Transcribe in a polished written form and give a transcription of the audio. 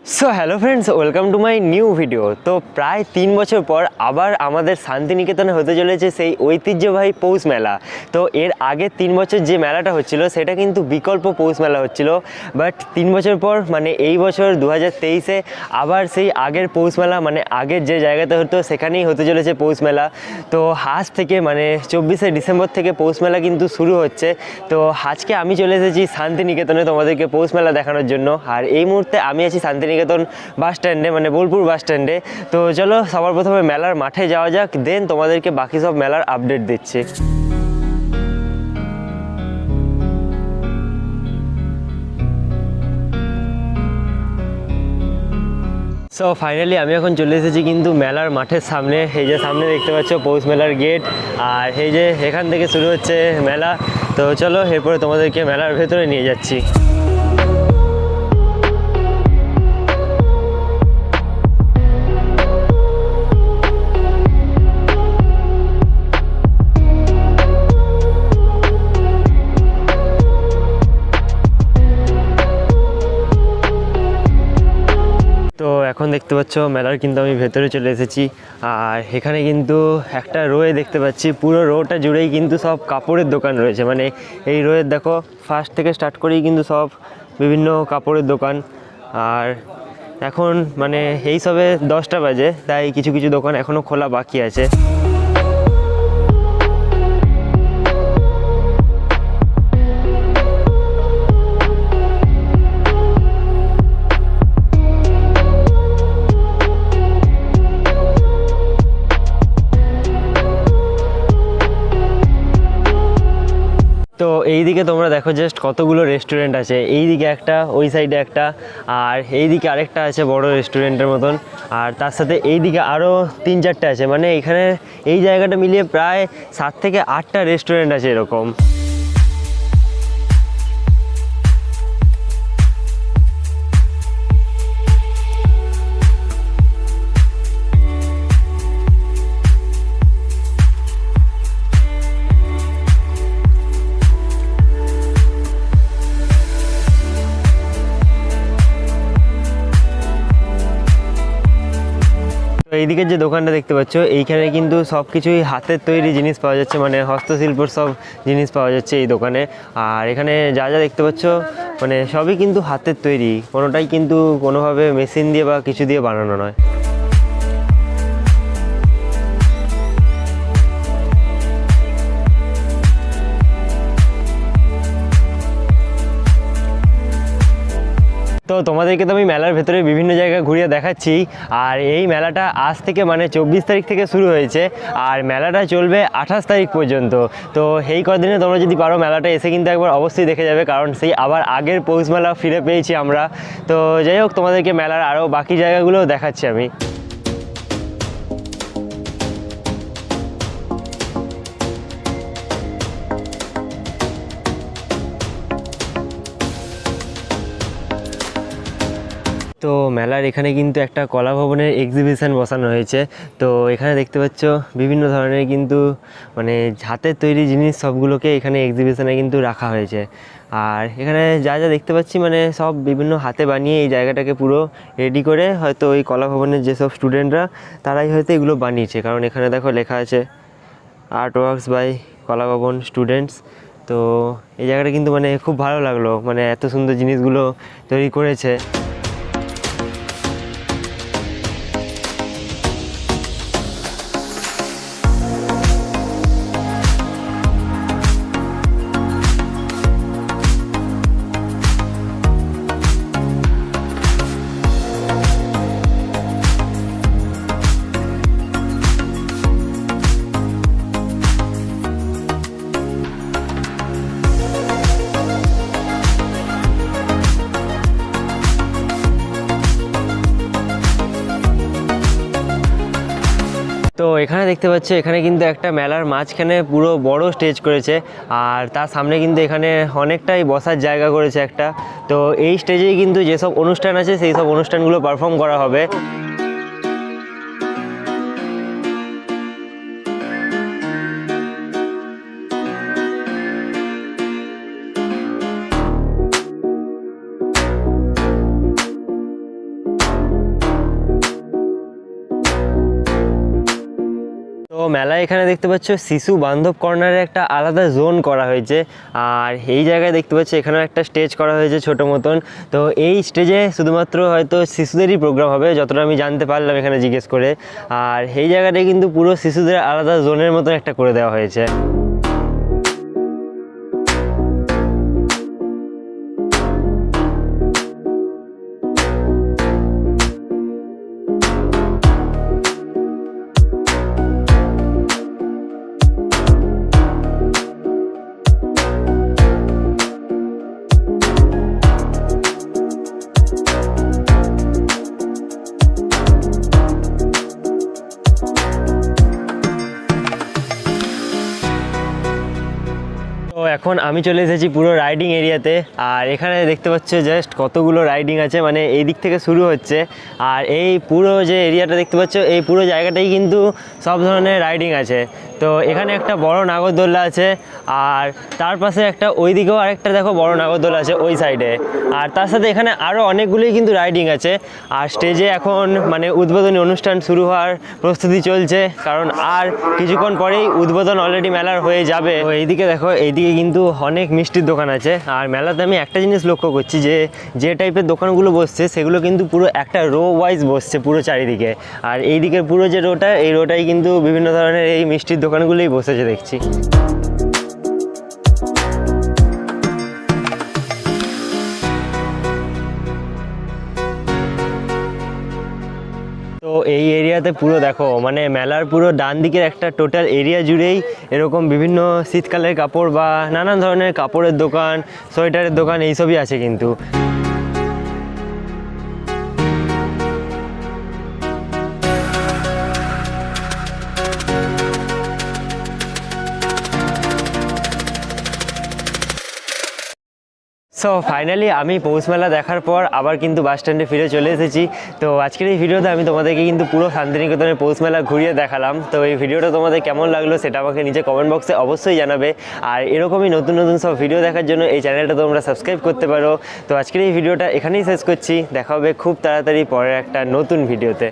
So hello friends, welcome to my new video. তো প্রায় 3 বছর পর আবার আমাদের শান্তিনিকেতনে হতে চলেছে সেই ঐতিহ্যবাহী পৌষ মেলা। তো এর আগে 3 বছর যে মেলাটা হচ্ছিল সেটা কিন্তু বিকল্প পৌষ মেলা হচ্ছিল, বাট 3 বছর পর মানে এই বছর 2023-এ আবার সেই আগের পৌষ মেলা মানে আগের যে জায়গাতে হতো সেখানেই হতে চলেছে পৌষ মেলা। তো আজ থেকে মানে 24শে ডিসেম্বর থেকে পৌষ মেলা কিন্তু শুরু হচ্ছে। তো আজকে আমি চলে এসেছি শান্তিনিকেতনে তোমাদেরকে পৌষ মেলা দেখানোর জন্য। আর এই মুহূর্তে আমি আছি শান্তিনিকেতন বাস স্ট্যান্ডে, মানে বোলপুর বাস স্ট্যান্ডে। তো চলো সবার প্রথমে মেলার মাঠে যাওয়া যাক, দেন তোমাদেরকে বাকি সব মেলার আপডেট দিচ্ছি। সো ফাইনালি আমি এখন চলে এসেছি কিন্তু মেলার মাঠের সামনে। এই যে সামনে দেখতে পাচ্ছ পৌষ মেলার গেট, আর এই যে এখান থেকে শুরু হচ্ছে মেলা। তো চলো এরপরে তোমাদেরকে মেলার ভেতরে নিয়ে যাচ্ছি। তো এখন দেখতে পাচ্ছ মেলার কিন্তু আমি ভেতরে চলে এসেছি। আর এখানে কিন্তু একটা রোয়ে দেখতে পাচ্ছি, পুরো রোটা জুড়েই কিন্তু সব কাপড়ের দোকান রয়েছে। মানে এই রোয়ের দেখো ফার্স্ট থেকে স্টার্ট করেই কিন্তু সব বিভিন্ন কাপড়ের দোকান। আর এখন মানে এই সবে 10টা বাজে, তাই কিছু কিছু দোকান এখনও খোলা বাকি আছে। তো এইদিকে তোমরা দেখো জাস্ট কতগুলো রেস্টুরেন্ট আছে, এইদিকে একটা, ওই সাইডে একটা, আর এইদিকে আরেকটা আছে বড় রেস্টুরেন্টের মতন। আর তার সাথে এইদিকে আরও 3-4টে আছে। মানে এখানে এই জায়গাটা মিলিয়ে প্রায় 7 থেকে 8টা রেস্টুরেন্ট আছে এরকম। তো এইদিকের যে দোকানটা দেখতে পাচ্ছ, এইখানে কিন্তু সব কিছুই হাতের তৈরি জিনিস পাওয়া যাচ্ছে, মানে হস্তশিল্পর সব জিনিস পাওয়া যাচ্ছে এই দোকানে। আর এখানে যা যা দেখতে পাচ্ছ মানে সবই কিন্তু হাতের তৈরি, কোনোটাই কিন্তু কোনোভাবে মেশিন দিয়ে বা কিছু দিয়ে বানানো নয়। তো তোমাদেরকে তো আমি মেলার ভেতরে বিভিন্ন জায়গায় ঘুরিয়ে দেখাচ্ছি। আর এই মেলাটা আজ থেকে মানে 24 তারিখ থেকে শুরু হয়েছে, আর মেলাটা চলবে 28 তারিখ পর্যন্ত। তো এই কদিনে তোমরা যদি পারো মেলাটা এসে কিন্তু একবার অবশ্যই দেখে যাবে, কারণ সেই আবার আগের পৌষ মেলা ফিরে পেয়েছি আমরা। তো যাই হোক, তোমাদেরকে মেলার আরও বাকি জায়গাগুলোও দেখাচ্ছি আমি। তো মেলার এখানে কিন্তু একটা কলা ভবনের এক্সিবিশন বসানো হয়েছে। তো এখানে দেখতে পাচ্ছ বিভিন্ন ধরনের কিন্তু মানে হাতের তৈরি জিনিস সবগুলোকে এখানে এক্সিবিশনে কিন্তু রাখা হয়েছে। আর এখানে যা যা দেখতে পাচ্ছি মানে সব বিভিন্ন হাতে বানিয়ে এই জায়গাটাকে পুরো রেডি করে হয়তো ওই কলা ভবনের যেসব স্টুডেন্টরা তারাই হয়তো এগুলো বানিয়েছে, কারণ এখানে দেখো লেখা আছে আর্ট ওয়ার্কস বাই কলা ভবন স্টুডেন্টস। তো এই জায়গাটা কিন্তু মানে খুব ভালো লাগলো, মানে এত সুন্দর জিনিসগুলো তৈরি করেছে। তো এখানে দেখতে পাচ্ছ এখানে কিন্তু একটা মেলার মাঝখানে পুরো বড় স্টেজ করেছে, আর তার সামনে কিন্তু এখানে অনেকটাই বসার জায়গা করেছে একটা। তো এই স্টেজেই কিন্তু যেসব অনুষ্ঠান আছে সেই সব অনুষ্ঠানগুলো পারফর্ম করা হবে। মেলা এখানে দেখতে পাচ্ছ শিশু বান্ধব কর্নারে একটা আলাদা জোন করা হয়েছে, আর এই জায়গায় দেখতে পাচ্ছ এখানেও একটা স্টেজ করা হয়েছে ছোট মতন। তো এই স্টেজে শুধুমাত্র হয়তো শিশুদেরই প্রোগ্রাম হবে, যতটা আমি জানতে পারলাম এখানে জিজ্ঞেস করে। আর এই জায়গাটা কিন্তু পুরো শিশুদের আলাদা জোনের মতন একটা করে দেওয়া হয়েছে। তো এখন আমি চলে এসেছি পুরো রাইডিং এরিয়াতে, আর এখানে দেখতে পাচ্ছ জাস্ট কতগুলো রাইডিং আছে, মানে এই দিক থেকে শুরু হচ্ছে। আর এই পুরো যে এরিয়াটা দেখতে পাচ্ছ এই পুরো জায়গাটাই কিন্তু সব ধরনের রাইডিং আছে। তো এখানে একটা বড় নাগরদোল্লা আছে, আর তার পাশে একটা ওই দিকেও আরেকটা দেখো বড় নাগরদোল্লা আছে ওই সাইডে। আর তার সাথে এখানে আরও অনেকগুলোই কিন্তু রাইডিং আছে। আর স্টেজে এখন মানে উদ্বোধনী অনুষ্ঠান শুরু হওয়ার প্রস্তুতি চলছে, কারণ আর কিছুক্ষণ পরেই উদ্বোধন অলরেডি মেলার হয়ে যাবে। তো এইদিকে দেখো, এইদিকে কিন্তু অনেক মিষ্টির দোকান আছে। আর মেলাতে আমি একটা জিনিস লক্ষ্য করছি যে টাইপের দোকানগুলো বসছে সেগুলো কিন্তু পুরো একটা রো ওয়াইজ বসছে পুরো চারিদিকে। আর এই দিকের পুরো যে রোটা, এই রোটাই কিন্তু বিভিন্ন ধরনের এই মিষ্টির দোকানগুলোই বসেছে দেখছি। তো এই এরিয়াতে পুরো দেখো, মানে মেলার পুরো ডান দিকের একটা টোটাল এরিয়া জুড়েই এরকম বিভিন্ন শীতকালের কাপড় বা নানান ধরনের কাপড়ের দোকান, সোয়েটারের দোকান এইসবই আছে কিন্তু। সো ফাইনালি আমি পৌষ মেলা দেখার পর আবার কিন্তু বাস স্ট্যান্ডে ফিরে চলে এসেছি। তো আজকের এই ভিডিওতে আমি তোমাদেরকে কিন্তু পুরো শান্তিনিকেতনের পৌষ মেলা ঘুরিয়ে দেখালাম। তো এই ভিডিওটা তোমাদের কেমন লাগলো সেটা আমাকে নিচে কমেন্ট বক্সে অবশ্যই জানাবে। আর এরকমই নতুন নতুন সব ভিডিও দেখার জন্য এই চ্যানেলটা তোমরা সাবস্ক্রাইব করতে পারো। তো আজকের এই ভিডিওটা এখানেই শেষ করছি, দেখা হবে খুব তাড়াতাড়ি পরের একটা নতুন ভিডিওতে।